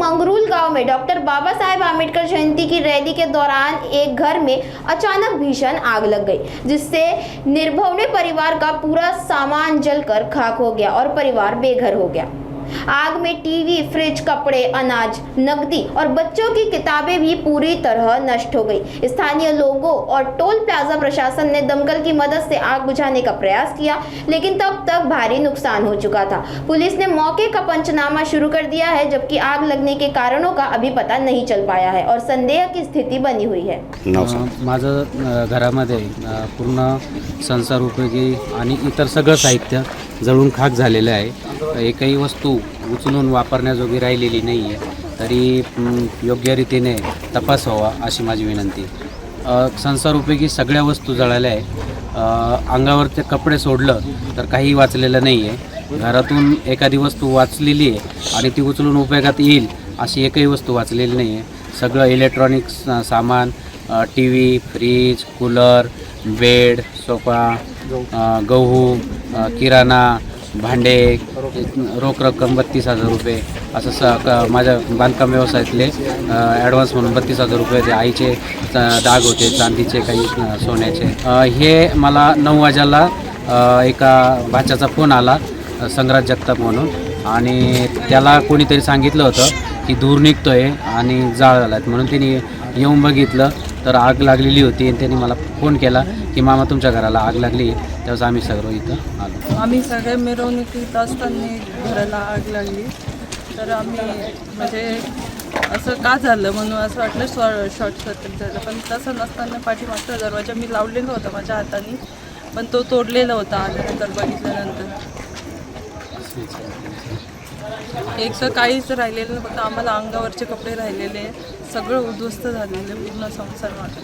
मंगरूल गांव में डॉक्टर बाबा साहेब आम्बेडकर जयंती की रैली के दौरान एक घर में अचानक भीषण आग लग गई, जिससे निर्भवने परिवार का पूरा सामान जलकर खाक हो गया और परिवार बेघर हो गया। आग में टीवी, फ्रिज, कपड़े, अनाज, नकदी और बच्चों की किताबें भी पूरी तरह नष्ट हो गई। स्थानीय लोगों और टोल प्लाजा प्रशासन ने दमकल की मदद से आग बुझाने का प्रयास किया, लेकिन तब तक भारी नुकसान हो चुका था। पुलिस ने मौके का पंचनामा शुरू कर दिया है, जबकि आग लगने के कारणों का अभी पता नहीं चल पाया है और संदेह की स्थिति बनी हुई है। माझं घरामध्ये पूर्ण संसार उपयोगी आणि इतर सगळं साहित्य जळून खाक झालेलं आहे। एकही वस्तू उचलून वापरण्याजोगी राहिलेली नाही आहे, तरी योग्य रीतीने तपास व्हावा अशी माझी विनंती। संसार उपयोगी सगळ्या वस्तू जळाल्या आहे। अंगावरचे कपडे सोडलं तर काही वाचलेलं नाही आहे। घरातून एखादी वस्तू वाचलेली आहे आणि ती उचलून उपयोगात येईल अशी एकही वस्तू वाचलेली नाही आहे। सगळं इलेक्ट्रॉनिक्स सामान, TV, fridge, cooler, bed, sofa, गहू, किराणा, भांडे, रोख रक्कम 32,000 रुपये असं माझ्या बांधकाम व्यवसायातले ॲडव्हान्स म्हणून 32,000 रुपये ते आईचे दाग होते, चांदीचे, काही सोन्याचे। हे मला 9 वाजेला एका भाच्याचा फोन आला, संग्राज जगताप म्हणून, आणि त्याला कोणीतरी सांगितलं होतं की धूर निघतोय आणि जाळ झाला आहे, म्हणून त्यांनी येऊन बघितलं तर आग लागलेली होती आणि त्यांनी मला फोन केला की मामा तुमच्या घराला आग लागली। त्यावेळेस आम्ही सगळं इथं आलो। आम्ही सगळे मिरवणुकीत असताना घराला आग लागली, तर आम्ही म्हणजे असं का झालं म्हणून असं वाटलं शॉर्ट सर्किट झालं, पण तसं नसताना पाठीमागचा दरवाजा मी लावलेला होता माझ्या हाताने, पण तो तोडलेला होता आल्यानंतर बघितल्यानंतर। एक तर काहीच राहिलेलं, फक्त आम्हाला अंगावरचे कपडे राहिलेले, सगळं उद्ध्वस्त झालेलं पूर्ण संसार माझा।